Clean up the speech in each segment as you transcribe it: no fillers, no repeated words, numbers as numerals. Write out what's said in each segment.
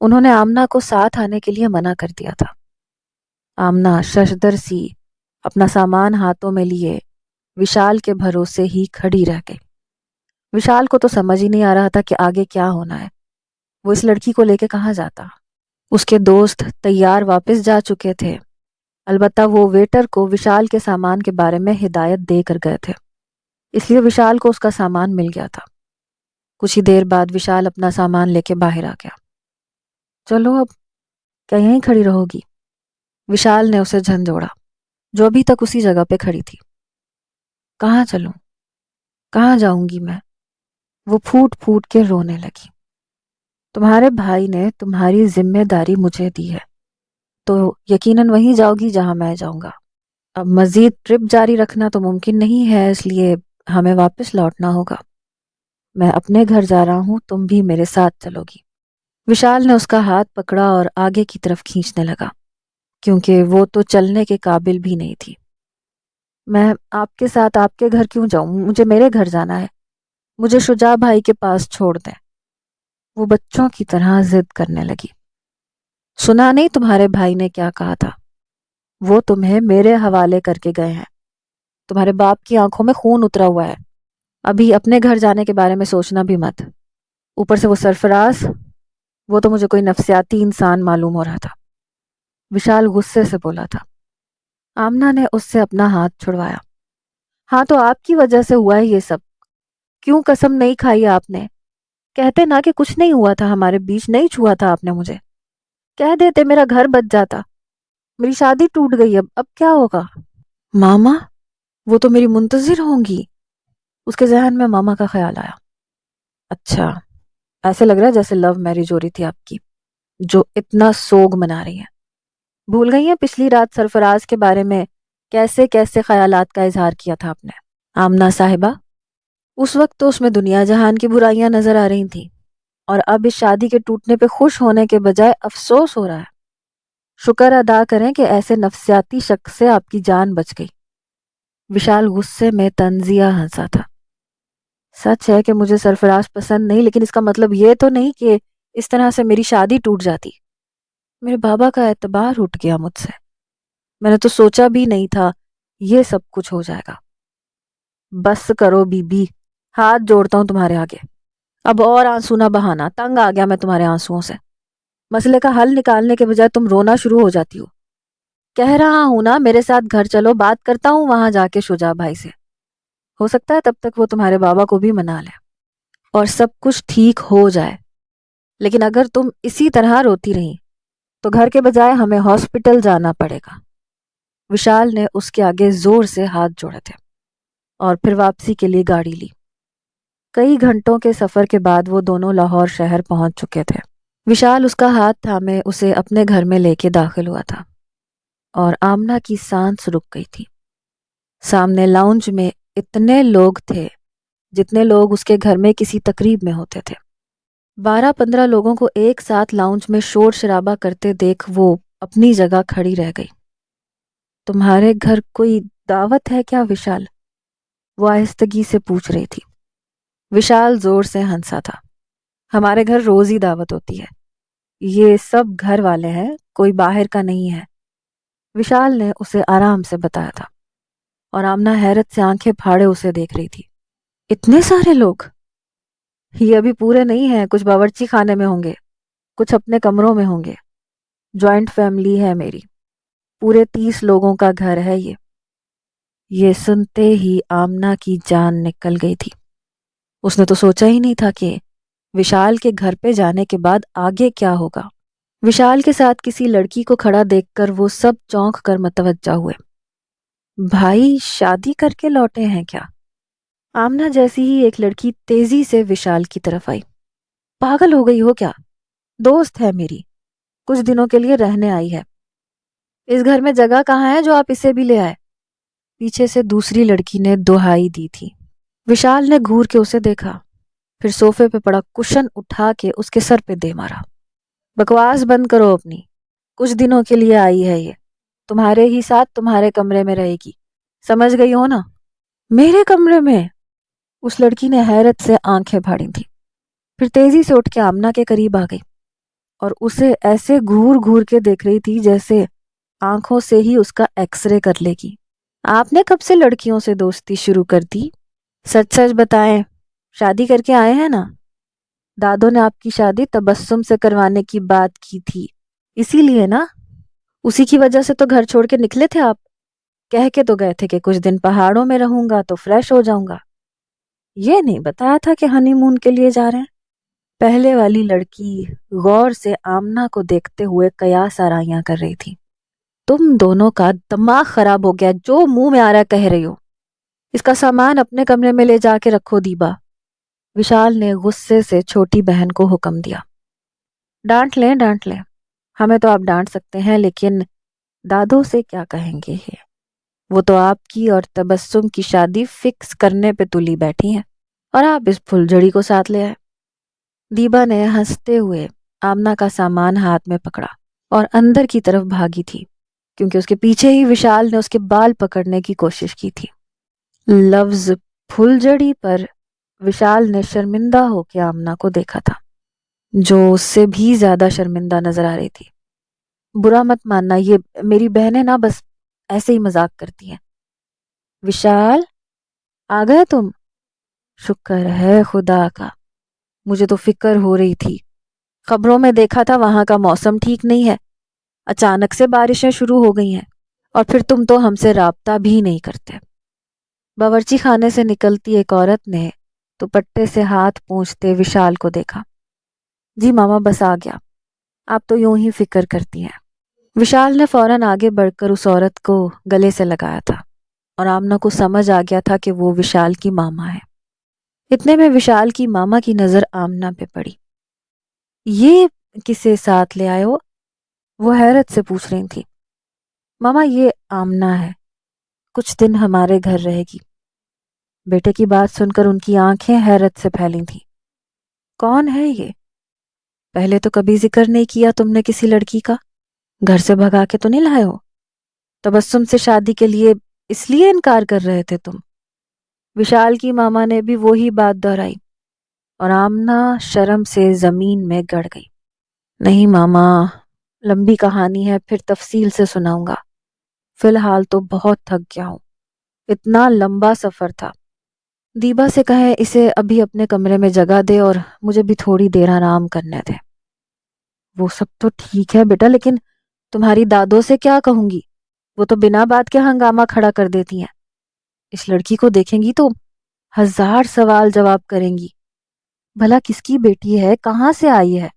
انہوں نے آمنہ کو ساتھ آنے کے لیے منع کر دیا تھا۔ آمنہ ششدر سی اپنا سامان ہاتھوں میں لیے وشال کے بھروسے ہی کھڑی رہ گئی۔ وشال کو تو سمجھ ہی نہیں آ رہا تھا کہ آگے کیا ہونا ہے۔ وہ اس لڑکی کو لے کے کہاں جاتا؟ اس کے دوست تیار واپس جا چکے تھے، البتہ وہ ویٹر کو وشال کے سامان کے بارے میں ہدایت دے کر گئے تھے، اس لیے وشال کو اس کا سامان مل گیا تھا۔ کچھ ہی دیر بعد وشال اپنا سامان لے کے باہر آ گیا۔ چلو اب کیا یہیں کھڑی رہو گی؟ وشال نے اسے جھنجھوڑا، جو ابھی تک اسی جگہ پہ کھڑی تھی۔ کہاں چلوں؟ کہاں جاؤں گی میں؟ وہ پھوٹ پھوٹ کے رونے لگی۔ تمہارے بھائی نے تمہاری ذمہ داری مجھے دی ہے، تو یقیناً وہیں جاؤ گی جہاں میں جاؤں گا۔ اب مزید ٹرپ جاری رکھنا تو ممکن نہیں ہے، اس لیے ہمیں واپس لوٹنا ہوگا۔ میں اپنے گھر جا رہا ہوں، تم بھی میرے ساتھ چلو گی۔ وشال نے اس کا ہاتھ پکڑا اور آگے کی طرف کھینچنے لگا، کیونکہ وہ تو چلنے کے قابل بھی نہیں تھی۔ میں آپ کے ساتھ آپ کے گھر کیوں جاؤں؟ مجھے میرے گھر جانا ہے، مجھے شجاع بھائی کے پاس چھوڑ دیں۔ وہ بچوں کی طرح ضد کرنے لگی۔ سنا نہیں تمہارے بھائی نے کیا کہا تھا؟ وہ تمہیں میرے حوالے کر کے گئے ہیں۔ تمہارے باپ کی آنکھوں میں خون اترا ہوا ہے۔ ابھی اپنے گھر جانے کے بارے میں سوچنا بھی مت۔ اوپر سے وہ سرفراز، وہ تو مجھے کوئی نفسیاتی انسان معلوم ہو رہا تھا۔ وشال غصے سے بولا تھا۔ آمنہ نے اس سے اپنا ہاتھ چھڑوایا۔ ہاں تو آپ کی وجہ سے ہوا ہے یہ سب۔ کیوں قسم نہیں کھائی آپ نے؟ کہتے نا کہ کچھ نہیں ہوا تھا ہمارے بیچ، نہیں چھوا تھا آپ نے مجھے۔ کہہ دیتے میرا گھر بچ جاتا، میری شادی ٹوٹ گئی، اب کیا ہوگا؟ ماما، وہ تو میری منتظر ہوں گی۔ اس کے ذہن میں ماما کا خیال آیا۔ اچھا، ایسے لگ رہا ہے جیسے لو میرج ہو رہی تھی آپ کی، جو اتنا سوگ منا رہی ہیں۔ بھول گئی ہیں پچھلی رات سرفراز کے بارے میں کیسے کیسے خیالات کا اظہار کیا تھا آپ نے؟ آمنہ صاحبہ، اس وقت تو اس میں دنیا جہان کی برائیاں نظر آ رہی تھیں، اور اب اس شادی کے ٹوٹنے پہ خوش ہونے کے بجائے افسوس ہو رہا ہے۔ شکر ادا کریں کہ ایسے نفسیاتی شخص سے آپ کی جان بچ گئی۔ وشال غصے میں طنزیہ ہنسا تھا۔ سچ ہے کہ مجھے سرفراز پسند نہیں، لیکن اس کا مطلب یہ تو نہیں کہ اس طرح سے میری شادی ٹوٹ جاتی۔ میرے بابا کا اعتبار اٹھ گیا مجھ سے۔ میں نے تو سوچا بھی نہیں تھا یہ سب کچھ ہو جائے گا۔ بس کرو بی بی، ہاتھ جوڑتا ہوں تمہارے آگے۔ اب اور آنسو نہ بہانا، تنگ آ گیا میں تمہارے آنسوؤں سے۔ مسئلے کا حل نکالنے کے بجائے تم رونا شروع ہو جاتی ہو۔ کہہ رہا ہوں نا میرے ساتھ گھر چلو، بات کرتا ہوں وہاں جا کے شجاع بھائی سے۔ ہو سکتا ہے تب تک وہ تمہارے بابا کو بھی منا لے اور سب کچھ ٹھیک ہو جائے۔ لیکن اگر تم اسی طرح روتی رہی تو گھر کے بجائے ہمیں ہاسپٹل جانا پڑے گا۔ وشال نے اس کے آگے زور سے ہاتھ جوڑے تھے اور پھر واپسی کے لیے گاڑی لی۔ کئی گھنٹوں کے سفر کے بعد وہ دونوں لاہور شہر پہنچ چکے تھے۔ وشال اس کا ہاتھ تھامے اسے اپنے گھر میں لے کے داخل ہوا تھا، اور آمنہ کی سانس رک گئی تھی۔ سامنے لاؤنج میں اتنے لوگ تھے جتنے لوگ اس کے گھر میں کسی تقریب میں ہوتے تھے۔ 12-15 لوگوں کو ایک ساتھ لاؤنج میں شور شرابہ کرتے دیکھ وہ اپنی جگہ کھڑی رہ گئی۔ تمہارے گھر کوئی دعوت ہے کیا وشال؟ وہ آہستگی سے پوچھ رہی تھی۔ وشال زور سے ہنسا تھا۔ ہمارے گھر روز ہی دعوت ہوتی ہے، یہ سب گھر والے ہیں، کوئی باہر کا نہیں ہے، وشال نے اسے آرام سے بتایا تھا، اور آمنہ حیرت سے آنکھیں پھاڑے اسے دیکھ رہی تھی۔ اتنے سارے لوگ؟ یہ ابھی پورے نہیں ہیں، کچھ باورچی خانے میں ہوں گے، کچھ اپنے کمروں میں ہوں گے۔ جوائنٹ فیملی ہے میری، پورے 30 لوگوں کا گھر ہے یہ۔ یہ سنتے ہی آمنہ کی جان نکل گئی تھی۔ اس نے تو سوچا ہی نہیں تھا کہ وشال کے گھر پہ جانے کے بعد آگے کیا ہوگا۔ وشال کے ساتھ کسی لڑکی کو کھڑا دیکھ کر وہ سب چونک کر متوجہ ہوئے۔ بھائی شادی کر کے لوٹے ہیں کیا؟ آمنہ جیسی ہی ایک لڑکی تیزی سے وشال کی طرف آئی۔ پاگل ہو گئی ہو کیا؟ دوست ہے میری، کچھ دنوں کے لیے رہنے آئی ہے۔ اس گھر میں جگہ کہاں ہے جو آپ اسے بھی لے آئے؟ پیچھے سے دوسری لڑکی نے دہائی دی تھی۔ وشال نے گھور کے اسے دیکھا، پھر صوفے پہ پڑا کشن اٹھا کے اس کے سر پہ دے مارا۔ بکواس بند کرو اپنی، کچھ دنوں کے لیے آئی ہے یہ، تمہارے ہی ساتھ تمہارے کمرے میں رہے گی، سمجھ گئی ہو نا؟ میرے کمرے میں؟ اس لڑکی نے حیرت سے آنکھیں پھاڑی تھی، پھر تیزی سے اٹھ کے آمنہ کے قریب آ گئی۔ اور اسے ایسے گھور گھور کے دیکھ رہی تھی جیسے آنکھوں سے ہی اس کا ایکس رے کر لے گی۔ آپ نے کب سے لڑکیوں سے دوستی شروع کر دی؟ سچ سچ بتائیں، شادی کر کے آئے ہیں نا؟ دادوں نے آپ کی شادی تبسم سے کروانے کی بات کی تھی، اسی لیے نا؟ اسی کی وجہ سے تو گھر چھوڑ کے نکلے تھے آپ، کہہ کے تو گئے تھے کہ کچھ دن پہاڑوں میں رہوں گا تو فریش ہو جاؤں گا، یہ نہیں بتایا تھا کہ ہنی مون کے لیے جا رہے ہیں۔ پہلے والی لڑکی غور سے آمنہ کو دیکھتے ہوئے قیاس آرائیاں کر رہی تھی۔ تم دونوں کا دماغ خراب ہو گیا، جو منہ میں آ رہا ہے کہہ رہی ہو۔ اس کا سامان اپنے کمرے میں لے جا کے رکھو دیبا، وشال نے غصے سے چھوٹی بہن کو حکم دیا۔ ڈانٹ لیں، ہمیں تو آپ ڈانٹ سکتے ہیں، لیکن دادوں سے کیا کہیں گے یہ؟ وہ تو آپ کی اور تبسم کی شادی فکس کرنے پہ تلی بیٹھی ہیں، اور آپ اس پھلجھڑی کو ساتھ لے آئے۔ دیبا نے ہنستے ہوئے آمنہ کا سامان ہاتھ میں پکڑا اور اندر کی طرف بھاگی تھی، کیونکہ اس کے پیچھے ہی وشال نے اس کے بال پکڑنے کی کوشش کی تھی۔ لفظ پھلجھڑی پر وشال نے شرمندہ ہو کے آمنہ کو دیکھا تھا، جو اس سے بھی زیادہ شرمندہ نظر آ رہی تھی۔ برا مت ماننا، یہ میری بہنیں نا بس ایسے ہی مذاق کرتی ہیں۔ وشال، آ گئے تم؟ شکر ہے خدا کا، مجھے تو فکر ہو رہی تھی، خبروں میں دیکھا تھا وہاں کا موسم ٹھیک نہیں ہے، اچانک سے بارشیں شروع ہو گئی ہیں، اور پھر تم تو ہم سے رابطہ بھی نہیں کرتے۔ باورچی خانے سے نکلتی ایک عورت نے دوپٹے سے ہاتھ پونچھتے وشال کو دیکھا۔ جی ماما بس آ گیا، آپ تو یوں ہی فکر کرتی ہیں۔ وشال نے فوراً آگے بڑھ کر اس عورت کو گلے سے لگایا تھا، اور آمنہ کو سمجھ آ گیا تھا کہ وہ وشال کی ماما ہے۔ اتنے میں وشال کی ماما کی نظر آمنہ پہ پڑی۔ یہ کسے ساتھ لے آئے ہو؟ وہ حیرت سے پوچھ رہی تھی۔ ماما یہ آمنہ ہے، کچھ دن ہمارے گھر رہے گی۔ بیٹے کی بات سن کر ان کی آنکھیں حیرت سے پھیلی تھیں۔ کون ہے یہ؟ پہلے تو کبھی ذکر نہیں کیا تم نے کسی لڑکی کا، گھر سے بھگا کے تو نہیں لائے ہو؟ تبسم سے شادی کے لیے اس لیے انکار کر رہے تھے تم؟ وشال کی ماما نے بھی وہی بات دہرائی، اور آمنہ شرم سے زمین میں گڑ گئی۔ نہیں ماما، لمبی کہانی ہے، پھر تفصیل سے سناؤں گا، فی الحال تو بہت تھک گیا ہوں، اتنا لمبا سفر تھا۔ دیبا سے کہیں اسے ابھی اپنے کمرے میں جگہ دے اور مجھے بھی تھوڑی دیر آرام کرنے دے۔ وہ سب تو ٹھیک ہے بیٹا، لیکن تمہاری دادوں سے کیا کہوں گی؟ وہ تو بنا بات کے ہنگامہ کھڑا کر دیتی ہیں، اس لڑکی کو دیکھیں گی تو ہزار سوال جواب کریں گی۔ بھلا کس کی بیٹی ہے، کہاں سے آئی ہے،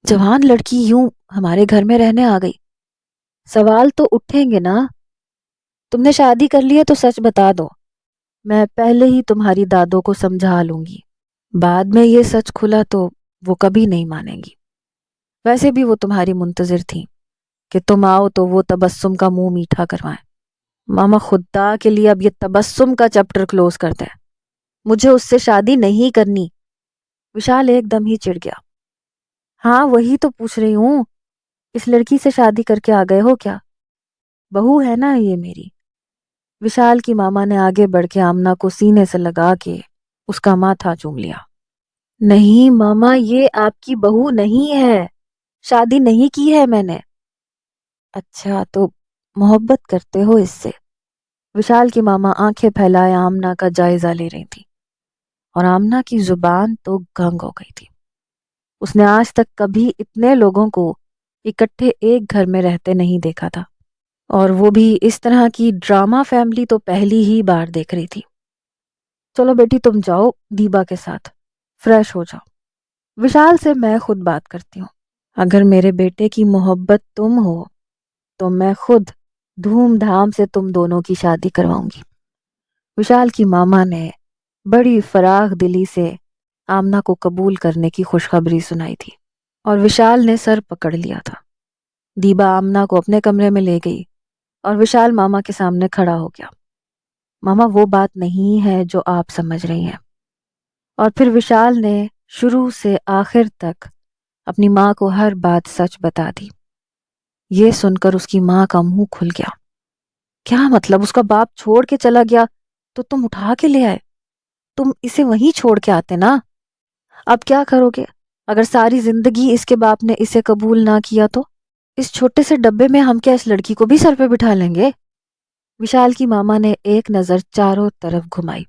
جوان لڑکی یوں ہمارے گھر میں رہنے آ گئی؟ سوال تو اٹھیں گے نا۔ تم نے شادی کر لی ہے تو سچ بتا دو، میں پہلے ہی تمہاری دادوں کو سمجھا لوں گی، بعد میں یہ سچ کھلا تو وہ کبھی نہیں مانیں گی۔ ویسے بھی وہ تمہاری منتظر تھیں کہ تم آؤ تو وہ تبسم کا منہ میٹھا کروائیں۔ ماما خدا کے لیے اب یہ تبسم کا چیپٹر کلوز کرتے ہیں، مجھے اس سے شادی نہیں کرنی۔ وشال ایک دم ہی چڑ گیا۔ ہاں وہی تو پوچھ رہی ہوں، اس لڑکی سے شادی کر کے آ گئے ہو کیا؟ بہو ہے نا یہ میری۔ وشال کی ماما نے آگے بڑھ کے آمنہ کو سینے سے لگا کے اس کا ماتھا چوم لیا۔ نہیں ماما، یہ آپ کی بہو نہیں ہے، شادی نہیں کی ہے میں نے۔ اچھا تو محبت کرتے ہو اس سے؟ وشال کی ماما آنکھیں پھیلائے آمنہ کا جائزہ لے رہی تھی، اور آمنہ کی زبان تو گنگ ہو گئی تھی۔ اس نے آج تک کبھی اتنے لوگوں کو اکٹھے ایک گھر میں رہتے نہیں دیکھا تھا، اور وہ بھی اس طرح کی ڈرامہ فیملی تو پہلی ہی بار دیکھ رہی تھی۔ چلو بیٹی تم جاؤ دیبا کے ساتھ، فریش ہو جاؤ، وشال سے میں خود بات کرتی ہوں۔ اگر میرے بیٹے کی محبت تم ہو تو میں خود دھوم دھام سے تم دونوں کی شادی کرواؤں گی۔ وشال کی ماما نے بڑی فراخ دلی سے آمنہ کو قبول کرنے کی خوشخبری سنائی تھی، اور وشال نے سر پکڑ لیا تھا۔ دیبا آمنہ کو اپنے کمرے میں لے گئی اور وشال ماما کے سامنے کھڑا ہو گیا۔ ماما وہ بات نہیں ہے جو آپ سمجھ رہی ہیں۔ اور پھر وشال نے شروع سے آخر تک اپنی ماں کو ہر بات سچ بتا دی۔ یہ سن کر اس کی ماں کا منہ کھل گیا۔ کیا مطلب؟ اس کا باپ چھوڑ کے چلا گیا تو تم اٹھا کے لے آئے؟ تم اسے وہیں چھوڑ کے آتے نا؟ اب کیا کرو گے؟ اگر ساری زندگی اس کے باپ نے اسے قبول نہ کیا تو اس چھوٹے سے ڈبے میں ہم کیا اس لڑکی کو بھی سر پہ بٹھا لیں گے؟ وشال کی ماما نے ایک نظر چاروں طرف گھمائی۔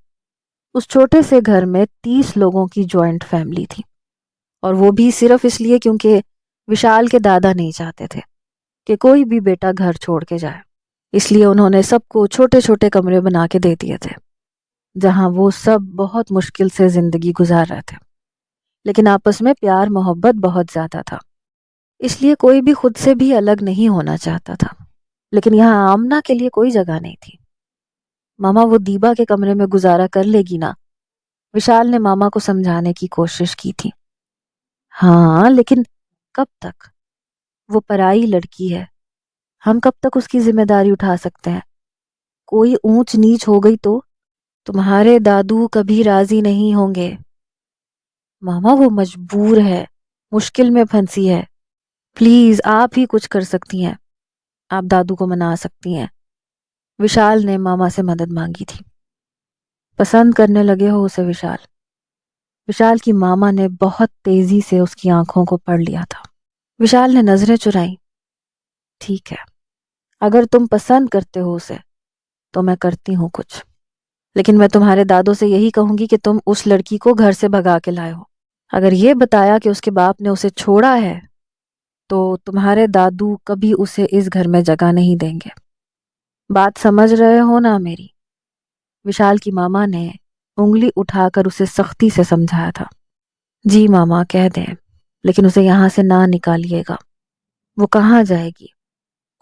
اس چھوٹے سے گھر میں 30 لوگوں کی جوائنٹ فیملی تھی، اور وہ بھی صرف اس لیے کیونکہ وشال کے دادا نہیں چاہتے تھے کہ کوئی بھی بیٹا گھر چھوڑ کے جائے۔ اس لیے انہوں نے سب کو چھوٹے چھوٹے کمرے بنا کے دے دیے تھے جہاں وہ سب بہت مشکل سے زندگی گزار رہے تھے، لیکن آپس میں پیار محبت بہت زیادہ تھا، اس لیے کوئی بھی خود سے بھی الگ نہیں ہونا چاہتا تھا۔ لیکن یہاں آمنہ کے لیے کوئی جگہ نہیں تھی۔ ماما وہ دیبا کے کمرے میں گزارا کر لے گی نا؟ وشال نے ماما کو سمجھانے کی کوشش کی تھی۔ ہاں لیکن کب تک؟ وہ پرائی لڑکی ہے، ہم کب تک اس کی ذمہ داری اٹھا سکتے ہیں؟ کوئی اونچ نیچ ہو گئی تو تمہارے دادو کبھی راضی نہیں ہوں گے۔ ماما وہ مجبور ہے، مشکل میں پھنسی ہے، پلیز آپ ہی کچھ کر سکتی ہیں، آپ دادو کو منا سکتی ہیں۔ وشال نے ماما سے مدد مانگی تھی۔ پسند کرنے لگے ہو اسے وشال؟ وشال کی ماما نے بہت تیزی سے اس کی آنکھوں کو پڑھ لیا تھا۔ وشال نے نظریں چرائیں۔ ٹھیک ہے، اگر تم پسند کرتے ہو اسے تو میں کرتی ہوں کچھ، لیکن میں تمہارے دادو سے یہی کہوں گی کہ تم اس لڑکی کو گھر سے بھگا کے لائے ہو۔ اگر یہ بتایا کہ اس کے باپ نے اسے چھوڑا ہے تو تمہارے دادو کبھی اسے اس گھر میں جگہ نہیں دیں گے۔ بات سمجھ رہے ہو نا میری؟ وشال کی ماما نے انگلی اٹھا کر اسے سختی سے سمجھایا تھا۔ جی ماما کہہ دیں، لیکن اسے یہاں سے نہ نکالیے گا۔ وہ کہاں جائے گی؟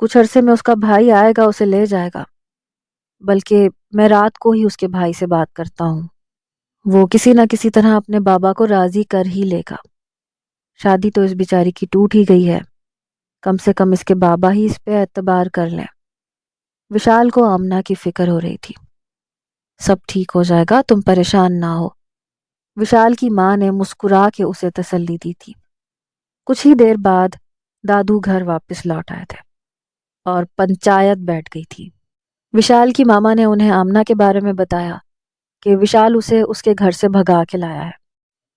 کچھ عرصے میں اس کا بھائی آئے گا، اسے لے جائے گا، بلکہ میں رات کو ہی اس کے بھائی سے بات کرتا ہوں، وہ کسی نہ کسی طرح اپنے بابا کو راضی کر ہی لے گا۔ شادی تو اس بیچاری کی ٹوٹ ہی گئی ہے، کم سے کم اس کے بابا ہی اس پہ اعتبار کر لیں۔ وشال کو آمنہ کی فکر ہو رہی تھی۔ سب ٹھیک ہو جائے گا، تم پریشان نہ ہو، وشال کی ماں نے مسکرا کے اسے تسلی دی تھی۔ کچھ ہی دیر بعد دادو گھر واپس لوٹ آئے تھے اور پنچایت بیٹھ گئی تھی۔ وشال کی ماما نے انہیں آمنہ کے بارے میں بتایا کہ وشال اسے اس کے گھر سے بھگا کے لایا ہے،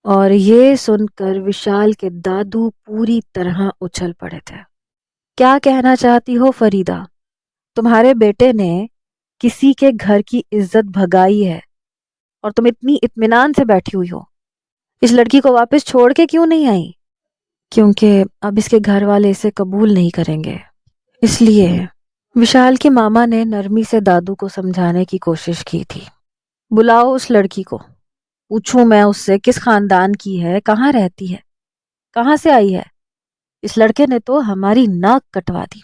اور یہ سن کر وشال کے دادو پوری طرح اچھل پڑے تھے۔ کیا کہنا چاہتی ہو فریدہ؟ تمہارے بیٹے نے کسی کے گھر کی عزت بھگائی ہے اور تم اتنی اطمینان سے بیٹھی ہوئی ہو؟ اس لڑکی کو واپس چھوڑ کے کیوں نہیں آئی؟ کیونکہ اب اس کے گھر والے اسے قبول نہیں کریں گے، اس لیے۔ وشال کی ماما نے نرمی سے دادو کو سمجھانے کی کوشش کی تھی۔ بلاؤ اس لڑکی کو، پوچھوں میں اس سے کس خاندان کی ہے، کہاں رہتی ہے، کہاں سے آئی ہے۔ اس لڑکے نے تو ہماری ناک کٹوا دی۔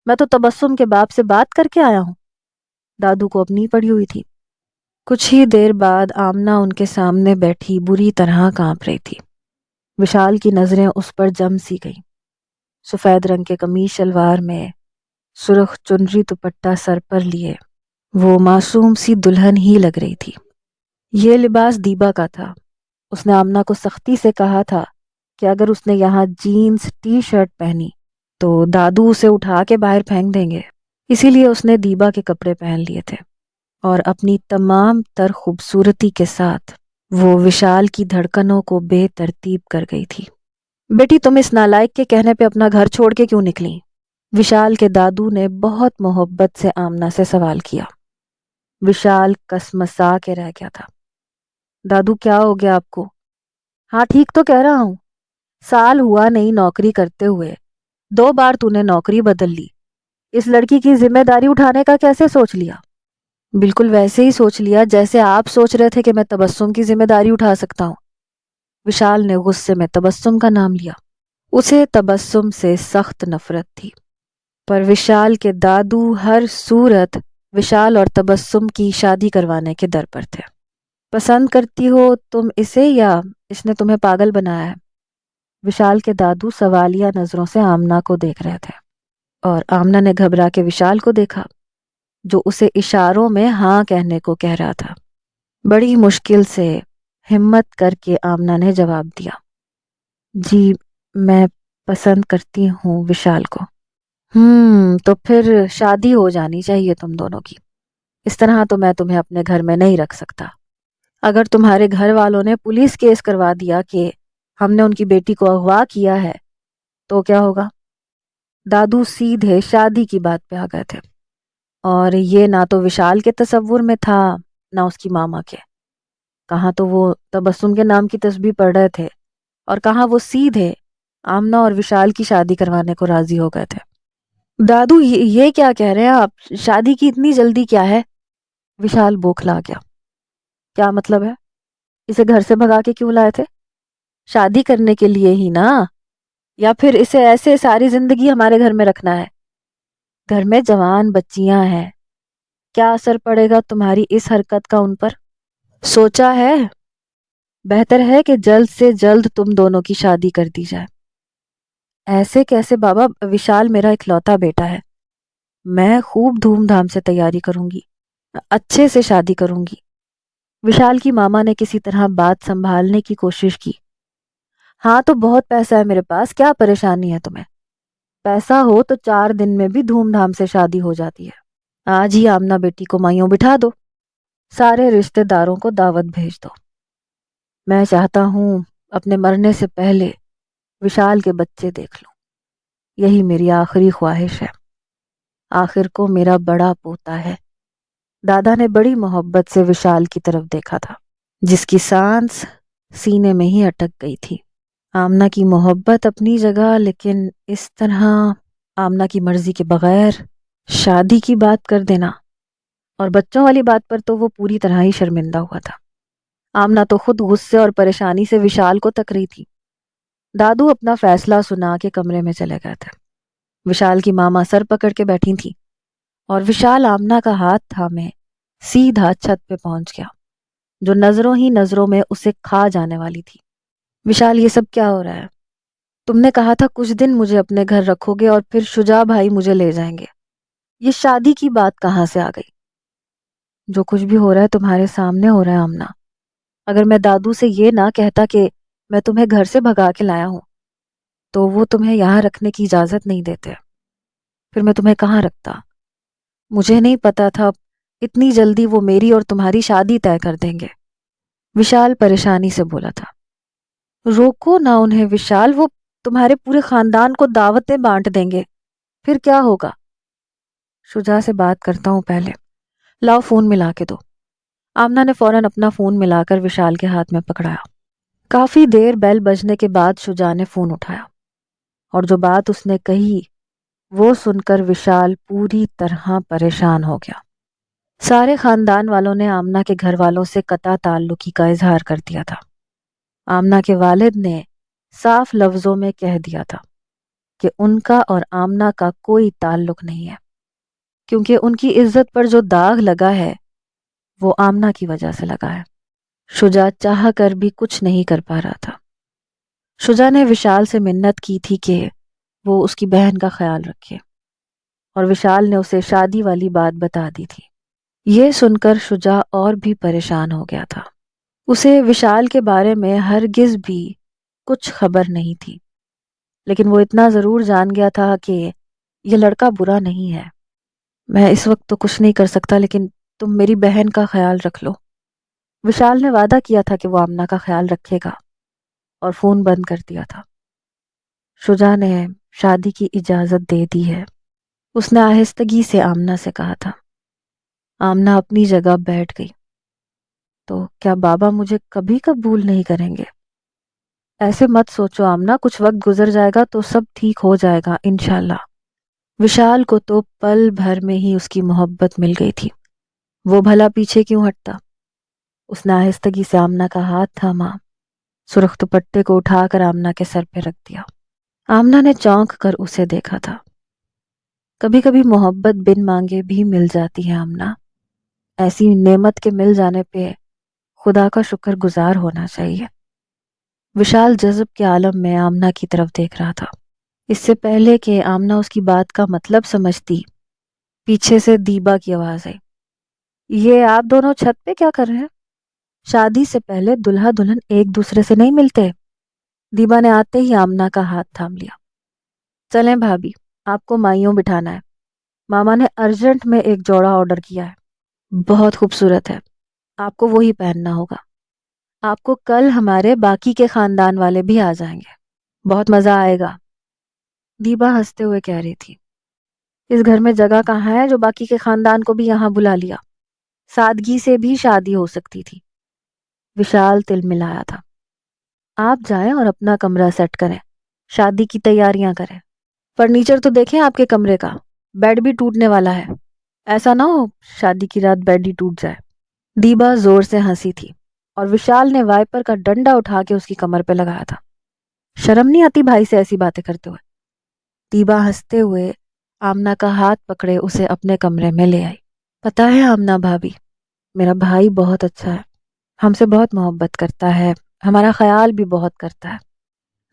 میں تو تبسم کے باپ سے بات کر کے آیا ہوں۔ دادو کو اپنی پڑی ہوئی تھی۔ کچھ ہی دیر بعد آمنہ ان کے سامنے بیٹھی بری طرح کانپ رہی تھی۔ وشال کی نظریں اس پر جم سی گئیں۔ سفید رنگ کے قمیص شلوار میں، سرخ چنری دوپٹہ سر پر لیے، وہ معصوم سی دلہن ہی لگ رہی تھی۔ یہ لباس دیبا کا تھا۔ اس نے آمنہ کو سختی سے کہا تھا کہ اگر اس نے یہاں جینز ٹی شرٹ پہنی تو دادو اسے اٹھا کے باہر پھینک دیں گے، اسی لیے اس نے دیبا کے کپڑے پہن لیے تھے، اور اپنی تمام تر خوبصورتی کے ساتھ وہ وشال کی دھڑکنوں کو بے ترتیب کر گئی تھی۔ بیٹی تم اس نالائق کے کہنے پہ اپنا گھر چھوڑ کے کیوں نکلی؟ وشال کے دادو نے بہت محبت سے آمنہ سے سوال کیا۔ وشال کسمسا کے رہ گیا تھا۔ دادو کیا ہو گیا آپ کو؟ ہاں ٹھیک تو کہہ رہا ہوں، سال ہوا نہیں نوکری کرتے ہوئے، 2 بار تو نے نوکری بدل لی، اس لڑکی کی ذمہ داری اٹھانے کا کیسے سوچ لیا؟ بالکل ویسے ہی سوچ لیا جیسے آپ سوچ رہے تھے کہ میں تبسم کی ذمہ داری اٹھا سکتا ہوں۔ وشال نے غصے میں تبسم کا نام لیا۔ اسے تبسم سے سخت نفرت تھی، پر وشال کے دادو ہر صورت وشال اور تبسم کی شادی کروانے کے در پر تھے۔ پسند کرتی ہو تم اسے یا اس نے تمہیں پاگل بنایا ہے؟ وشال کے دادو سوالیہ نظروں سے آمنہ کو دیکھ رہے تھے، اور آمنہ نے گھبرا کے وشال کو دیکھا جو اسے اشاروں میں ہاں کہنے کو کہہ رہا تھا۔ بڑی مشکل سے ہمت کر کے آمنہ نے جواب دیا، جی میں پسند کرتی ہوں وشال کو۔ تو پھر شادی ہو جانی چاہیے تم دونوں کی، اس طرح تو میں تمہیں اپنے گھر میں نہیں رکھ سکتا۔ اگر تمہارے گھر والوں نے پولیس کیس کروا دیا کہ ہم نے ان کی بیٹی کو اغوا کیا ہے تو کیا ہوگا؟ دادو سیدھے شادی کی بات پہ آ گئے تھے، اور یہ نہ تو وشال کے تصور میں تھا نہ اس کی ماما کے۔ کہاں تو وہ تبسم کے نام کی تسبیح پڑھ رہے تھے، اور کہاں وہ سیدھے آمنہ اور وشال کی شادی کروانے کو راضی ہو گئے تھے۔ دادو یہ کیا کہہ رہے ہیں آپ؟ شادی کی اتنی جلدی کیا ہے؟ وشال بوکھلا گیا۔ کیا مطلب ہے؟ اسے گھر سے بھگا کے کیوں لائے تھے؟ شادی کرنے کے لیے ہی نا، یا پھر اسے ایسے ساری زندگی ہمارے گھر میں رکھنا ہے؟ گھر میں جوان بچیاں ہیں، کیا اثر پڑے گا تمہاری اس حرکت کا ان پر؟ سوچا ہے؟ بہتر ہے کہ جلد سے جلد تم دونوں کی شادی کر دی جائے۔ ایسے کیسے بابا؟ وشال میرا اکلوتا بیٹا ہے، میں خوب دھوم دھام سے تیاری کروں گی، اچھے سے شادی کروں گی۔ وشال کی ماما نے کسی طرح بات سنبھالنے کی کوشش کی۔ ہاں تو بہت پیسہ ہے میرے پاس، کیا پریشانی ہے تمہیں؟ پیسہ ہو تو 4 دن میں بھی دھوم دھام سے شادی ہو جاتی ہے۔ آج ہی آمنہ بیٹی کو مائیوں بٹھا دو، سارے رشتہ داروں کو دعوت بھیج دو۔ میں چاہتا ہوں اپنے مرنے سے پہلے وشال کے بچے دیکھ لوں، یہی میری آخری خواہش ہے۔ آخر کو میرا بڑا پوتا ہے۔ دادا نے بڑی محبت سے وشال کی طرف دیکھا تھا، جس کی سانس سینے میں ہی اٹک گئی تھی۔ آمنہ کی محبت اپنی جگہ، لیکن اس طرح آمنہ کی مرضی کے بغیر شادی کی بات کر دینا، اور بچوں والی بات پر تو وہ پوری طرح ہی شرمندہ ہوا تھا۔ آمنہ تو خود غصے اور پریشانی سے وشال کو تک رہی تھی۔ دادو اپنا فیصلہ سنا کے کمرے میں چلے گئے تھے۔ وشال کی ماما سر پکڑ کے بیٹھی تھی، اور وشال آمنہ کا ہاتھ تھامے سیدھا چھت پہ پہنچ گیا، جو نظروں ہی نظروں میں اسے کھا جانے والی تھی۔ وشال، یہ سب کیا ہو رہا ہے؟ تم نے کہا تھا کچھ دن مجھے اپنے گھر رکھو گے اور پھر شجاع بھائی مجھے لے جائیں گے۔ یہ شادی کی بات کہاں سے آ گئی؟ جو کچھ بھی ہو رہا ہے تمہارے سامنے ہو رہا ہے آمنہ۔ اگر میں دادو سے یہ نہ کہتا کہ میں تمہیں گھر سے بھگا کے لایا ہوں، تو وہ تمہیں یہاں رکھنے کی اجازت نہیں دیتے، پھر میں تمہیں کہاں رکھتا؟ مجھے نہیں پتا تھا اتنی جلدی وہ میری اور تمہاری شادی طے کر دیں گے۔ وشال پریشانی سے بولا تھا۔ روکو نہ انہیں وشال، وہ تمہارے پورے خاندان کو دعوتیں بانٹ دیں گے، پھر کیا ہوگا؟ شجاع سے بات کرتا ہوں پہلے، لاؤ فون ملا کے دو۔ آمنہ نے فوراً اپنا فون ملا کر وشال کے ہاتھ میں پکڑایا۔ کافی دیر بیل بجنے کے بعد شجاع نے فون اٹھایا، اور جو بات اس نے کہی وہ سن کر وشال پوری طرح پریشان ہو گیا۔ سارے خاندان والوں نے آمنہ کے گھر والوں سے قطع تعلقی کا اظہار کر دیا تھا۔ آمنہ کے والد نے صاف لفظوں میں کہہ دیا تھا کہ ان کا اور آمنہ کا کوئی تعلق نہیں ہے، کیونکہ ان کی عزت پر جو داغ لگا ہے وہ آمنہ کی وجہ سے لگا ہے۔ شجاع چاہ کر بھی کچھ نہیں کر پا رہا تھا۔ شجاع نے وشال سے منت کی تھی کہ وہ اس کی بہن کا خیال رکھے، اور وشال نے اسے شادی والی بات بتا دی تھی۔ یہ سن کر شجاع اور بھی پریشان ہو گیا تھا۔ اسے وشال کے بارے میں ہرگز بھی کچھ خبر نہیں تھی، لیکن وہ اتنا ضرور جان گیا تھا کہ یہ لڑکا برا نہیں ہے۔ میں اس وقت تو کچھ نہیں کر سکتا، لیکن تم میری بہن کا خیال رکھ لو۔ وشال نے وعدہ کیا تھا کہ وہ آمنہ کا خیال رکھے گا، اور فون بند کر دیا تھا۔ شجاع نے شادی کی اجازت دے دی ہے، اس نے آہستگی سے آمنہ سے کہا تھا۔ آمنہ اپنی جگہ بیٹھ گئی۔ تو کیا بابا مجھے کبھی قبول نہیں کریں گے؟ ایسے مت سوچو آمنہ، کچھ وقت گزر جائے گا تو سب ٹھیک ہو جائے گا انشاءاللہ۔ وشال کو تو پل بھر میں ہی اس کی محبت مل گئی تھی، وہ بھلا پیچھے کیوں ہٹتا؟ اس نے آہستگی سے آمنہ کا ہاتھ تھاما، سرخ دوپٹے کو اٹھا کر آمنہ کے سر پہ رکھ دیا۔ آمنہ نے چونک کر اسے دیکھا تھا۔ کبھی کبھی محبت بن مانگے بھی مل جاتی ہے آمنہ، ایسی نعمت کے مل جانے پہ خدا کا شکر گزار ہونا چاہیے۔ وشال جذب کے عالم میں آمنہ کی طرف دیکھ رہا تھا۔ اس سے پہلے کہ آمنہ اس کی بات کا مطلب سمجھتی، پیچھے سے دیبا کی آواز آئی۔ یہ آپ دونوں چھت پہ کیا کر رہے ہیں؟ شادی سے پہلے دلہا دلہن ایک دوسرے سے نہیں ملتے۔ دیبا نے آتے ہی آمنہ کا ہاتھ تھام لیا۔ چلیں بھابھی، آپ کو مائیوں بٹھانا ہے، ماما نے ارجنٹ میں ایک جوڑا آرڈر کیا ہے، بہت خوبصورت ہے، آپ کو وہی پہننا ہوگا۔ آپ کو کل ہمارے باقی کے خاندان والے بھی آ جائیں گے، بہت مزہ آئے گا، دیبا ہنستے ہوئے کہہ رہی تھی۔ اس گھر میں جگہ کہاں ہے جو باقی کے خاندان کو بھی یہاں بلا لیا؟ سادگی سے بھی شادی ہو سکتی تھی۔ وشال تل ملایا تھا۔ آپ جائیں اور اپنا کمرہ سیٹ کریں، شادی کی تیاریاں کریں۔ فرنیچر تو دیکھیں آپ کے کمرے کا، بیڈ بھی ٹوٹنے والا ہے، ایسا نہ ہو شادی کی رات بیڈ ہی ٹوٹ جائے۔ دیبا زور سے ہنسی تھی اور وشال نے وائپر کا ڈنڈا اٹھا کے اس کی کمر پہ لگایا تھا۔ شرم نہیں آتی بھائی سے ایسی باتیں کرتے ہوئے؟ دیبا ہنستے ہوئے آمنہ کا ہاتھ پکڑے اسے اپنے کمرے میں لے آئی۔ پتہ ہے آمنہ بھابھی، میرا بھائی بہت اچھا ہے، ہم سے بہت محبت کرتا ہے، ہمارا خیال بھی بہت کرتا ہے۔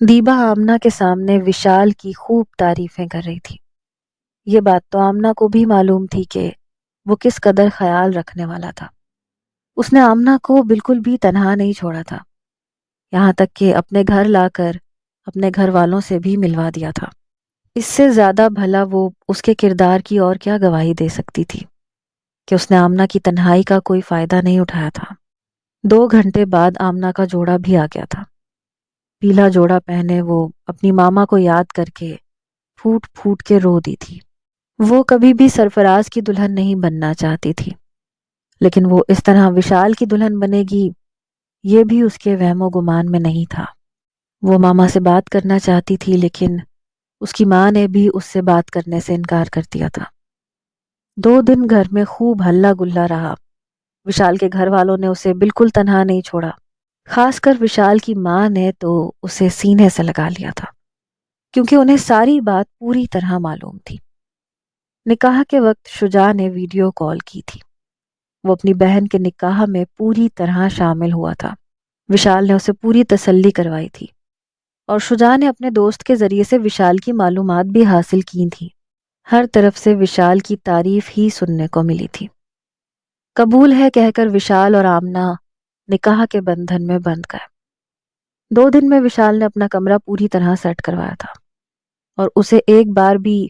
دیبا آمنہ کے سامنے وشال کی خوب تعریفیں کر رہی تھی۔ یہ بات تو آمنہ کو بھی معلوم تھی کہ وہ کس قدر خیال رکھنے والا تھا۔ اس نے آمنہ کو بالکل بھی تنہا نہیں چھوڑا تھا، یہاں تک کہ اپنے گھر لا کر اپنے گھر والوں سے بھی ملوا دیا تھا۔ اس سے زیادہ بھلا وہ اس کے کردار کی اور کیا گواہی دے سکتی تھی کہ اس نے آمنہ کی تنہائی کا کوئی فائدہ نہیں اٹھایا تھا۔ 2 گھنٹے بعد آمنہ کا جوڑا بھی آ گیا تھا۔ پیلا جوڑا پہنے وہ اپنی ماما کو یاد کر کے پھوٹ پھوٹ کے رو دی تھی۔ وہ کبھی بھی سرفراز کی دلہن نہیں بننا چاہتی تھی، لیکن وہ اس طرح وشال کی دلہن بنے گی یہ بھی اس کے وہم و گمان میں نہیں تھا۔ وہ ماما سے بات کرنا چاہتی تھی، لیکن اس کی ماں نے بھی اس سے بات کرنے سے انکار کر دیا تھا۔ 2 دن گھر میں خوب ہلہ گلا رہا۔ وشال کے گھر والوں نے اسے بالکل تنہا نہیں چھوڑا، خاص کر وشال کی ماں نے تو اسے سینے سے لگا لیا تھا، کیونکہ انہیں ساری بات پوری طرح معلوم تھی۔ نکاح کے وقت شجاع نے ویڈیو کال کی تھی، وہ اپنی بہن کے نکاح میں پوری طرح شامل ہوا تھا۔ وشال نے اسے پوری تسلی کروائی تھی، اور شجاع نے اپنے دوست کے ذریعے سے وشال کی معلومات بھی حاصل کی تھی۔ ہر طرف سے وشال کی تعریف ہی سننے کو ملی تھی۔ قبول ہے کہہ کر وشال اور آمنہ نکاح کے بندھن میں بندھ گئے۔ 2 دن میں وشال نے اپنا کمرہ پوری طرح سیٹ کروایا تھا، اور اسے ایک بار بھی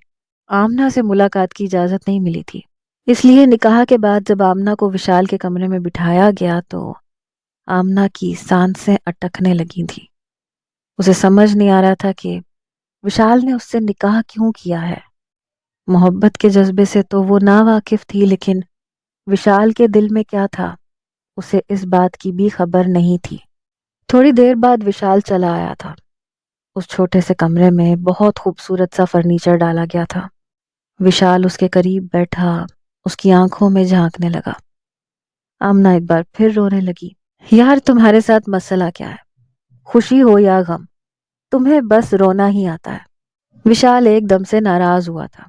آمنہ سے ملاقات کی اجازت نہیں ملی تھی۔ اس لیے نکاح کے بعد جب آمنہ کو وشال کے کمرے میں بٹھایا گیا تو آمنہ کی سانسیں اٹکنے لگی تھیں۔ اسے سمجھ نہیں آ رہا تھا کہ وشال نے اس سے نکاح کیوں کیا ہے۔ محبت کے جذبے سے تو وہ نا واقف تھی، لیکن وشال کے دل میں کیا تھا اسے اس بات کی بھی خبر نہیں تھی۔ تھوڑی دیر بعد وشال چلا آیا تھا۔ اس چھوٹے سے کمرے میں بہت خوبصورت سا فرنیچر ڈالا گیا تھا۔ وشال اس کے قریب بیٹھا اس کی آنکھوں میں جھانکنے لگا۔ آمنہ ایک بار پھر رونے لگی۔ یار تمہارے ساتھ مسئلہ کیا ہے؟ خوشی ہو یا غم، تمہیں بس رونا ہی آتا ہے۔ وشال ایک دم سے ناراض ہوا تھا۔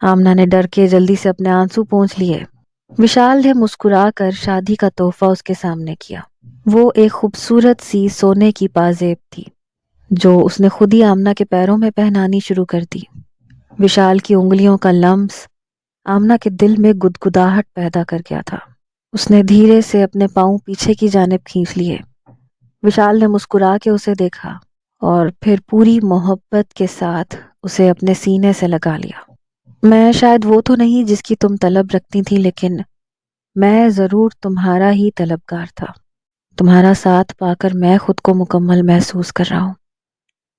آمنہ نے ڈر کے جلدی سے اپنے آنسو پونچھ لیے۔ وشال نے مسکرا کر شادی کا تحفہ اس کے سامنے کیا۔ وہ ایک خوبصورت سی سونے کی پازیب تھی جو اس نے خود ہی آمنہ کے پیروں میں پہنانی شروع کر دی۔ وشال کی انگلیوں کا لمس آمنہ کے دل میں گدگداہٹ پیدا کر گیا تھا۔ اس نے دھیرے سے اپنے پاؤں پیچھے کی جانب کھینچ لیے۔ وشال نے مسکرا کے اسے دیکھا اور پھر پوری محبت کے ساتھ اسے اپنے سینے سے لگا لیا۔ میں شاید وہ تو نہیں جس کی تم طلب رکھتی تھی، لیکن میں ضرور تمہارا ہی طلبگار تھا۔ تمہارا ساتھ پا کر میں خود کو مکمل محسوس کر رہا ہوں۔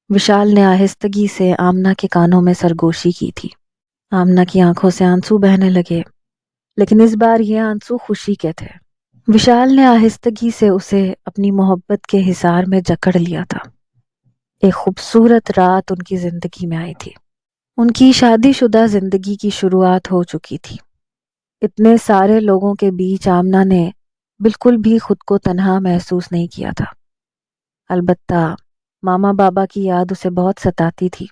وشال نے آہستگی سے آمنہ کے کانوں میں سرگوشی کی تھی۔ آمنہ کی آنکھوں سے آنسو بہنے لگے، لیکن اس بار یہ آنسو خوشی کے تھے۔ وشال نے آہستگی سے اسے اپنی محبت کے حصار میں جکڑ لیا تھا۔ ایک خوبصورت رات ان کی زندگی میں آئی تھی۔ ان کی شادی شدہ زندگی کی شروعات ہو چکی تھی۔ اتنے سارے لوگوں کے بیچ آمنہ نے بالکل بھی خود کو تنہا محسوس نہیں کیا تھا۔ البتہ ماما بابا کی یاد اسے بہت ستاتی تھی،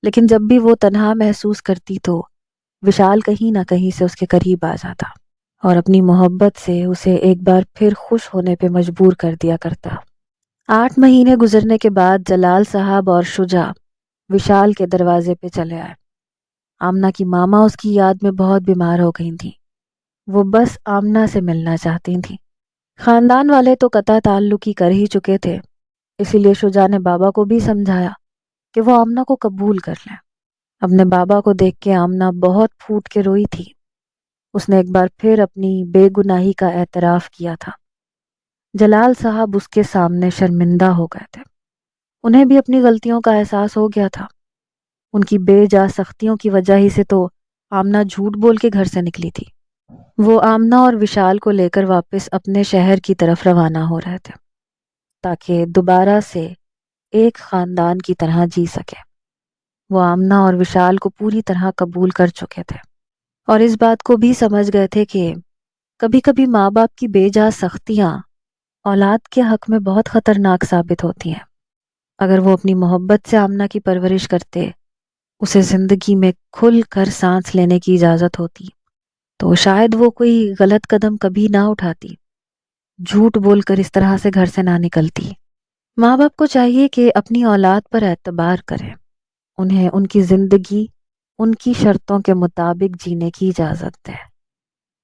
لیکن جب بھی وہ تنہا محسوس کرتی تو وشال کہیں نہ کہیں سے اس کے قریب آ جاتا اور اپنی محبت سے اسے ایک بار پھر خوش ہونے پہ مجبور کر دیا کرتا۔ 8 مہینے گزرنے کے بعد جلال صاحب اور شجاع وشال کے دروازے پہ چلے آئے۔ آمنہ کی ماما اس کی یاد میں بہت بیمار ہو گئی تھیں۔ وہ بس آمنہ سے ملنا چاہتی تھیں۔ خاندان والے تو قطع تعلق ہی کر ہی چکے تھے، اسی لیے شجاع نے بابا کو بھی سمجھایا کہ وہ آمنہ کو قبول کر لیں۔ اپنے بابا کو دیکھ کے آمنہ بہت پھوٹ کے روئی تھی۔ اس نے ایک بار پھر اپنی بے گناہی کا اعتراف کیا تھا۔ جلال صاحب اس کے سامنے شرمندہ ہو گئے تھے۔ انہیں بھی اپنی غلطیوں کا احساس ہو گیا تھا۔ ان کی بے جا سختیوں کی وجہ ہی سے تو آمنہ جھوٹ بول کے گھر سے نکلی تھی۔ وہ آمنہ اور وشال کو لے کر واپس اپنے شہر کی طرف روانہ ہو رہے تھے تاکہ دوبارہ سے ایک خاندان کی طرح جی سکے۔ وہ آمنہ اور وشال کو پوری طرح قبول کر چکے تھے اور اس بات کو بھی سمجھ گئے تھے کہ کبھی کبھی ماں باپ کی بے جا سختیاں اولاد کے حق میں بہت خطرناک ثابت ہوتی ہیں۔ اگر وہ اپنی محبت سے آمنہ کی پرورش کرتے، اسے زندگی میں کھل کر سانس لینے کی اجازت ہوتی، تو شاید وہ کوئی غلط قدم کبھی نہ اٹھاتی، جھوٹ بول کر اس طرح سے گھر سے نہ نکلتی۔ ماں باپ کو چاہیے کہ اپنی اولاد پر اعتبار کریں، انہیں ان کی زندگی ان کی شرطوں کے مطابق جینے کی اجازت دیں۔